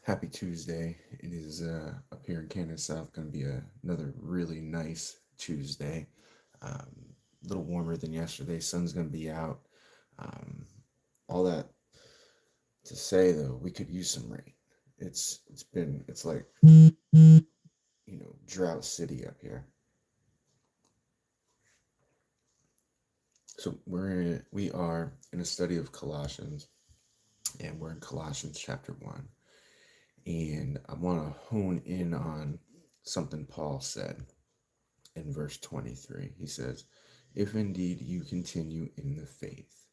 Happy Tuesday. It is up here in Canada South going to be another really nice Tuesday. A little warmer than yesterday. Sun's going to be out. Um, all that to say though, we could use some rain. It's like drought city up here. So we are in a study of Colossians, and we're in Colossians chapter 1. And I want to hone in on something Paul said in verse 23. He says, "If indeed you continue in the faith."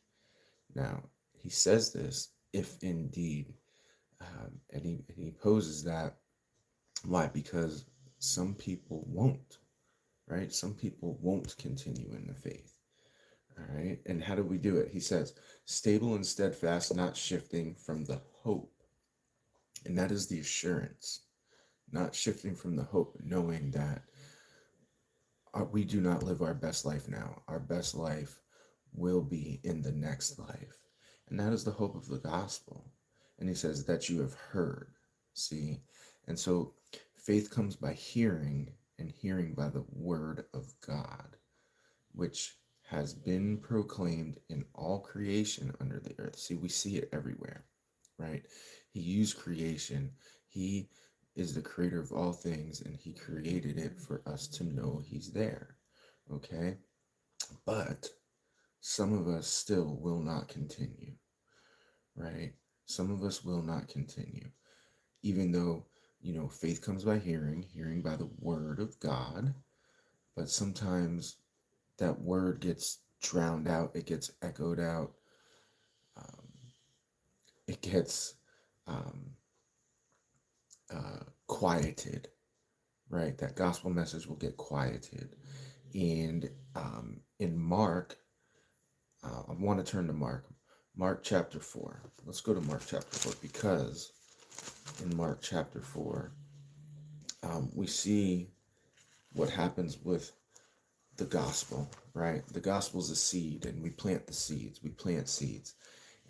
Now, he says this, if indeed, and he poses that. Why? Because some people won't, right? Some people won't continue in the faith. All right. And how do we do it? He says, stable and steadfast, not shifting from the hope. And that is the assurance, not shifting from the hope, knowing that we do not live our best life now. Our best life will be in the next life. And that is the hope of the gospel. And he says that you have heard. See? And so faith comes by hearing, and hearing by the word of God, which has been proclaimed in all creation under the earth. See, we see it everywhere, right? He used creation. He is the creator of all things, and he created it for us to know he's there. Okay? But some of us still will not continue, right? Some of us will not continue, even though, faith comes by hearing, hearing by the word of God. But sometimes that word gets drowned out, it gets echoed out, um, it gets um, quieted, right? That gospel message will get quieted. And in Mark, I want to turn to Mark chapter 4. Let's go to Mark chapter 4, because in Mark chapter 4, we see what happens with the gospel, right? The gospel is a seed, and we plant the seeds. We plant seeds.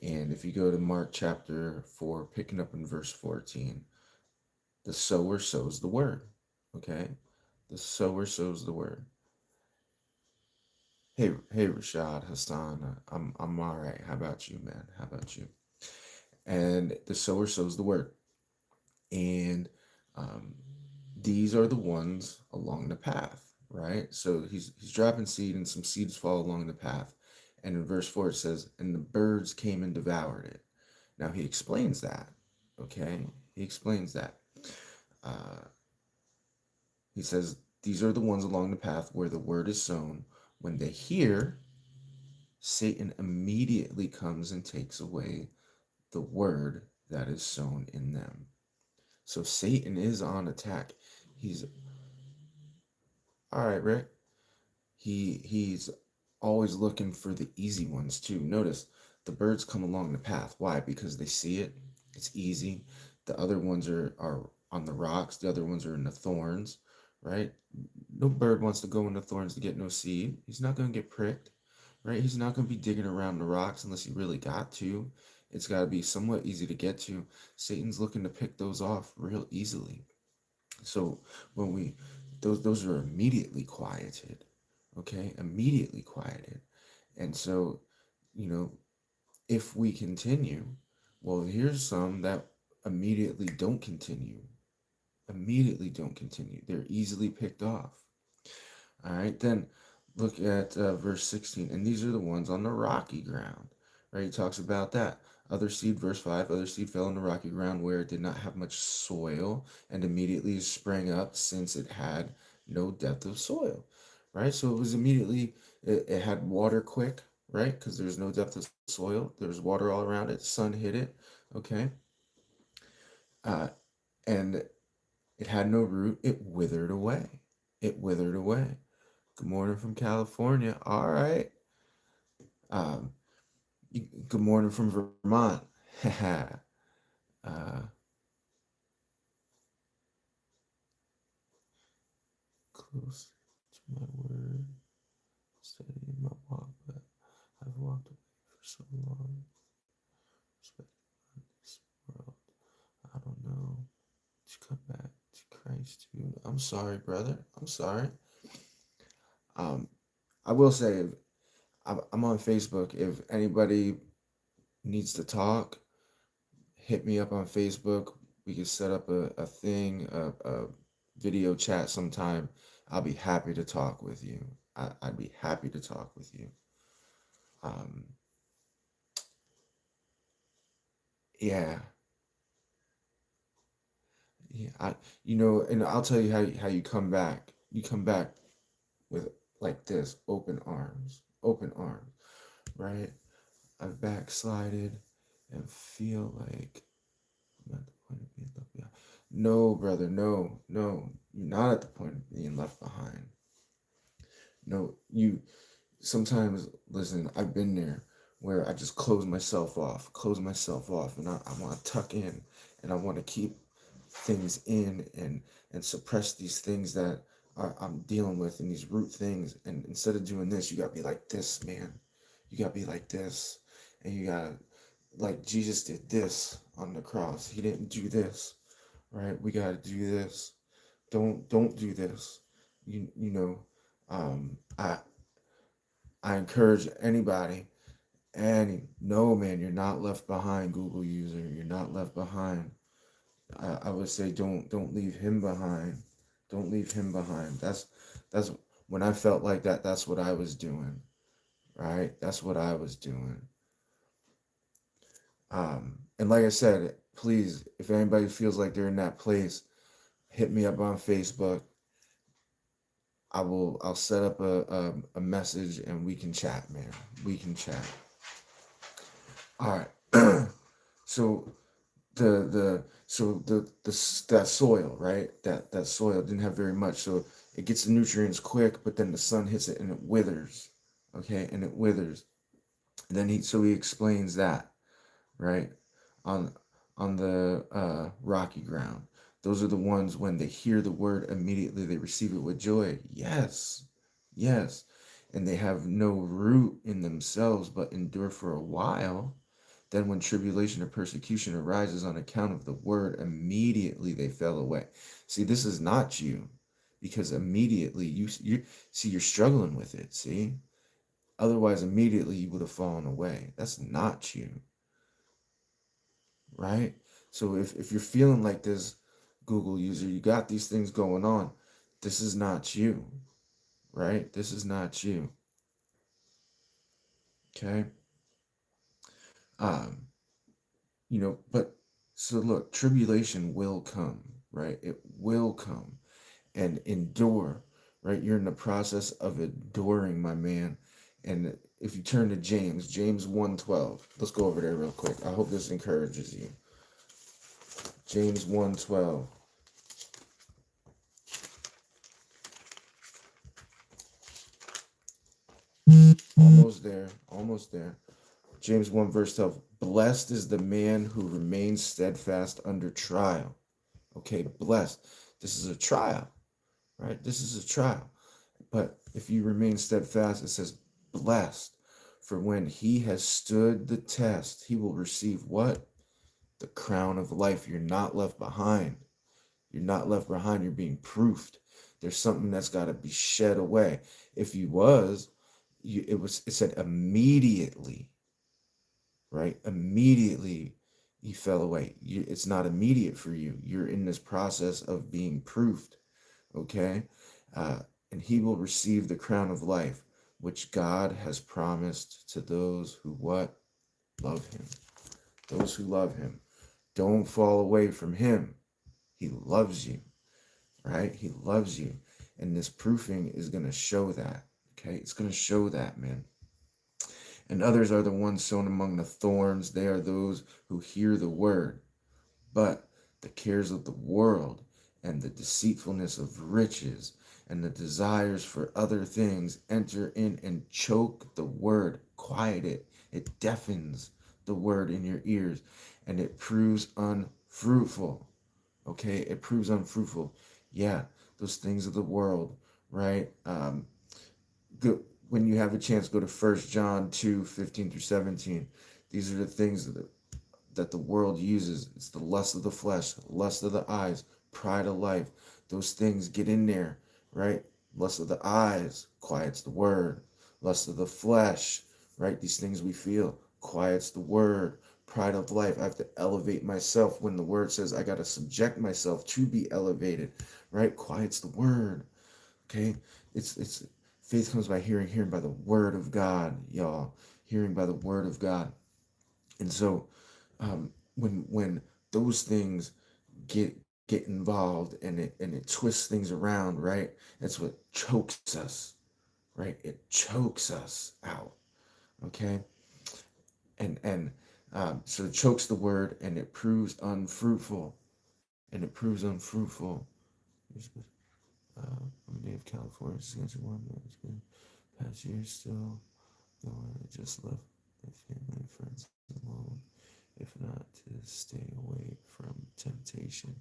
And if you go to Mark chapter 4, picking up in verse 14, the sower sows the word, okay? The sower sows the word. Hey, Rashad, Hassan, I'm all right. How about you, man? How about you? And the sower sows the word. And um, these are the ones along the path, right? So he's dropping seed, and some seeds fall along the path. And in verse 4 it says, "And the birds came and devoured it." Now he explains that, okay? He explains that. Uh, he says, "These are the ones along the path where the word is sown. When they hear, Satan immediately comes and takes away the word that is sown in them." So Satan is on attack. He's all right, Rick. He's always looking for the easy ones too. Notice the birds come along the path. Why? Because they see it. It's easy. The other ones are on the rocks. The other ones are in the thorns, right? No bird wants to go in the thorns to get no seed. He's not going to get pricked, right? He's not going to be digging around the rocks unless he really got to. It's got to be somewhat easy to get to. Satan's looking to pick those off real easily. So when we those are immediately quieted, okay? Immediately quieted. And so, you know, if we continue, well, here's some that immediately don't continue. Immediately don't continue. They're easily picked off. All right, then look at verse 16. "And these are the ones on the rocky ground," right? He talks about that. "Other seed," verse 5, "other seed fell on the rocky ground where it did not have much soil, and immediately sprang up, since it had no depth of soil." Right? So it was immediately, it had water quick, right? Because there's no depth of soil. There's water all around it. Sun hit it, okay? Uh, and it had no root. It withered away. It withered away. Good morning from California. All right. Um, Good morning from Vermont. uh, Close to my word, steady in my walk, but I've walked away for so long. Respect this world. I don't know. to come back to Christ too. I'm sorry, brother. I'm sorry. Um, I will say, if I'm on Facebook. If anybody needs to talk, hit me up on Facebook. We can set up a thing, a video chat sometime. I'll be happy to talk with you. I'd be happy to talk with you. Um, yeah, yeah. And I'll tell you how you come back. You come back with like this, open arms, right? I've backslided and feel like I'm at the point of being left behind. No, brother, no, no. You're not at the point of being left behind. No, you sometimes, listen, I've been there where I just close myself off, and I want to tuck in and I want to keep things in and suppress these things that I'm dealing with and these root things. And instead of doing this, you got to be like this, man. You got to be like this. And you got to, like Jesus did this on the cross. He didn't do this, right? We got to do this. Don't do this. You know, I encourage anybody, no, man, you're not left behind, Google user. You're not left behind. I would say don't leave him behind. Don't leave him behind. That's when I felt like that, that's what I was doing. Right? That's what I was doing. And like I said, please, if anybody feels like they're in that place, hit me up on Facebook. I'll set up a message and we can chat, man. We can chat. All right. So that soil, right? That soil didn't have very much, so it gets the nutrients quick, but then the sun hits it and it withers. Okay, and it withers. And then he explains that, right? On the rocky ground. Those are the ones when they hear the word immediately they receive it with joy. Yes. Yes. And they have no root in themselves but endure for a while. Then when tribulation or persecution arises on account of the word, immediately they fell away. See, this is not you, because immediately you see you're struggling with it, see? Otherwise immediately you would have fallen away. That's not you, right? So if you're feeling like this, Google user, you got these things going on, this is not you, right? This is not you. Okay. um but so look, tribulation will come, right? It will come. And endure, right? You're in the process of enduring, my man. And if you turn to James 1:12, let's go over there real quick. I hope this encourages you. James 1:12. Almost there, almost there. James 1 verse 12. Blessed is the man who remains steadfast under trial. Okay, blessed. This is a trial, right? This is a trial. But if you remain steadfast, it says blessed. For when he has stood the test, he will receive what? The crown of life. You're not left behind. You're not left behind. You're being proofed. There's something that's got to be shed away. If you was, it said immediately, right? Immediately he fell away. It's not immediate for you. You're in this process of being proofed, okay? Uh, and he will receive the crown of life, which God has promised to those who what? Love him. Those who love him. Don't fall away from him. He loves you, right? He loves you. And this proofing is going to show that, okay? It's going to show that, man. And others are the ones sown among the thorns. They are those who hear the word, but the cares of the world and the deceitfulness of riches and the desires for other things enter in and choke the word, quiet it. It deafens the word in your ears, and it proves unfruitful. Okay, it proves unfruitful. Yeah, those things of the world, right? When you have a chance, go to 1 John 2:15 through 17. These are the things that the world uses. It's the lust of the flesh, lust of the eyes, pride of life, those things get in there, right? Lust of the eyes quiets the word. Lust of the flesh, right? These things we feel quiets the word. Pride of life, I have to elevate myself when the word says I got to subject myself to be elevated, right? Quiets the word. Okay, it's faith comes by hearing, hearing by the word of God, y'all. Hearing by the word of God. And so when those things get involved and it twists things around, right? That's what chokes us, right? It chokes us out. Okay, and so it chokes the word and it proves unfruitful, and it proves unfruitful. On the day of California, schedule one that's been past year still going. I just left my family and friends alone. If not, to stay away from temptation.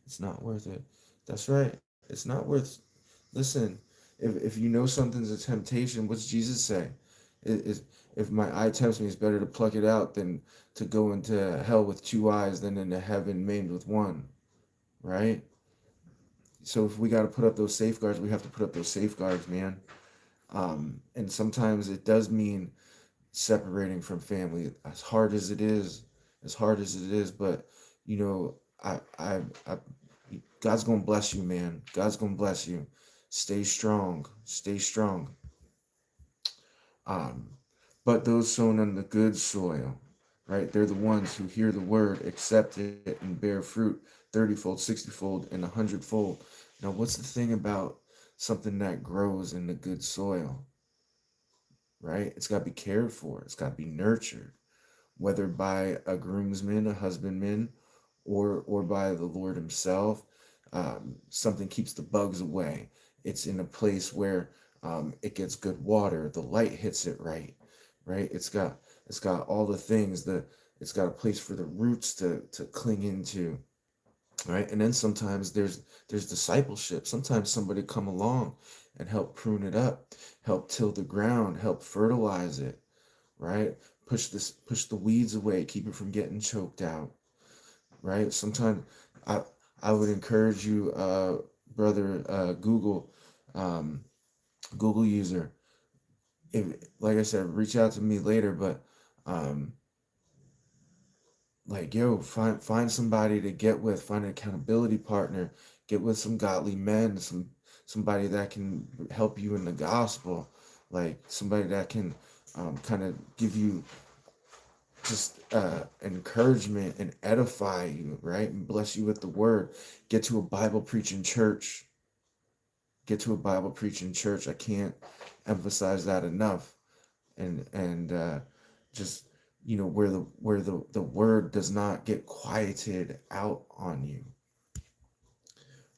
It's not worth it. That's right. It's not worth. Listen, if you know something's a temptation, what's Jesus say? If my eye tempts me, it's better to pluck it out than to go into hell with two eyes than into heaven maimed with one. Right? So if we got to put up those safeguards, we have to put up those safeguards, man. And sometimes it does mean separating from family, as hard as it is, but you know, I God's gonna bless you, man. God's gonna bless you. Stay strong. Stay strong. Um, but those sown on the good soil, right? They're the ones who hear the word, accept it, and bear fruit 30-fold, 60-fold, and 100-fold. Now, what's the thing about something that grows in the good soil, right? It's got to be cared for, it's got to be nurtured, whether by a groomsman, a husbandman, or by the Lord Himself. Something keeps the bugs away. It's in a place where it gets good water. The light hits it right, right. It's got all the things. It's got a place for the roots to cling into, right. And then sometimes there's discipleship. Sometimes somebody come along and help prune it up, help till the ground, help fertilize it, right? Push the weeds away, keep it from getting choked out, right? Sometimes I I would encourage you, brother, um, Google user, if like I said, reach out to me later, but um, like yo, find somebody to get with, find an accountability partner, get with some godly men, somebody that can help you in the gospel, like somebody that can kind of give you just encouragement and edify you, right? And bless you with the word. Get to a Bible preaching church. Get to a Bible preaching church. I can't emphasize that enough. And just where the word does not get quieted out on you.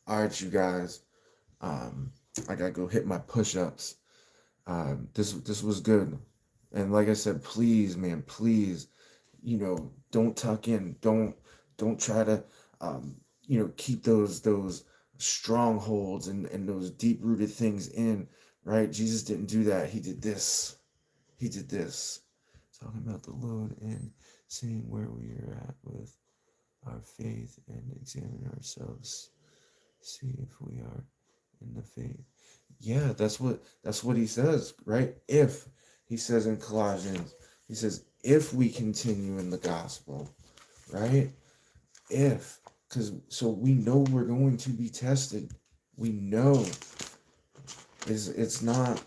All right, you guys. Um, I gotta go hit my push-ups. This was good, and like I said, please, man, please, don't tuck in, don't try to keep those strongholds and those deep rooted things in, right? Jesus didn't do that. He did this talking about the load and seeing where we are at with our faith and examine ourselves, see if we are in the faith. Yeah, that's what he says, right? If he says in Colossians, he says, if we continue in the gospel, right? If, because so we know we're going to be tested. We know it's not,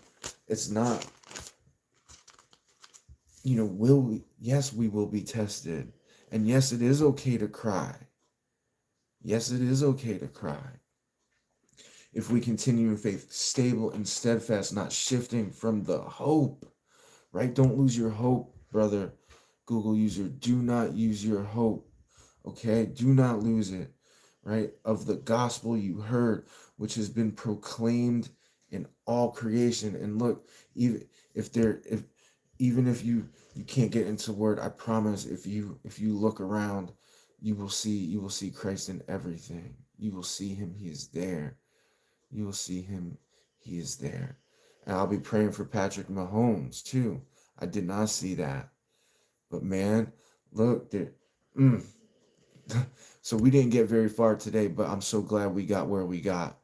will we? Yes, we will be tested. And yes, it is okay to cry. Yes, it is okay to cry. If we continue in faith, stable and steadfast, not shifting from the hope, right? Don't lose your hope, brother. Google user, do not use your hope, okay? Do not lose it, right? Of the gospel you heard, which has been proclaimed in all creation. And look, even if even if you can't get into word, I promise if you look around, you will see Christ in everything. You will see him, he is there. You will see him, he is there. And I'll be praying for Patrick Mahomes too. I did not see that. But man, look, there, mm, So we didn't get very far today, but I'm so glad we got where we got.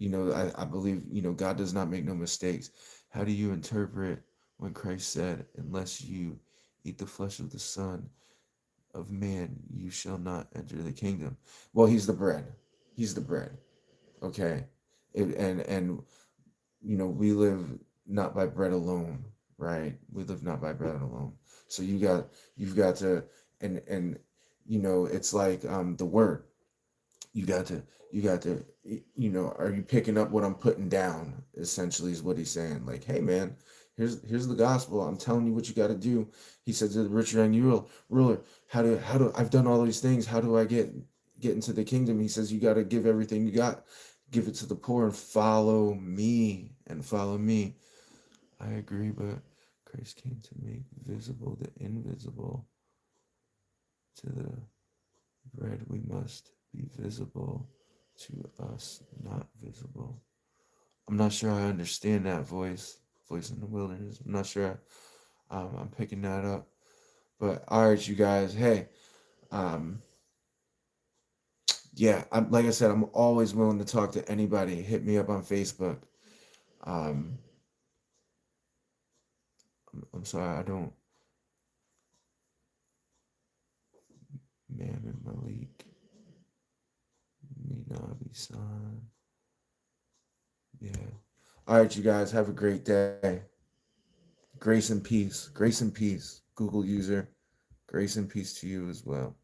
I believe, God does not make no mistakes. How do you interpret when Christ said, unless you eat the flesh of the Son of Man, you shall not enter the kingdom? Well, he's the bread. He's the bread. Okay. And we live not by bread alone, right? We live not by bread alone. So you've got to, and it's like the word. You got to, are you picking up what I'm putting down? Essentially, is what he's saying. Like, hey, man, here's the gospel. I'm telling you what you got to do. He said to the rich young ruler, how do I've done all these things? How do I get into the kingdom? He says you got to give everything you got, give it to the poor, and follow me. And follow me. I agree, but Christ came to make visible the invisible. To the bread we must be visible, to us not visible. I'm not sure I understand that voice in the wilderness. I'm not sure I'm picking that up. But all right, you guys. Hey, um, yeah. Like I said, I'm always willing to talk to anybody. Hit me up on Facebook. Um, I'm sorry, I don't. Mammon Malik, Minabi San. Yeah. All right, you guys. Have a great day. Grace and peace. Grace and peace. Google user. Grace and peace to you as well.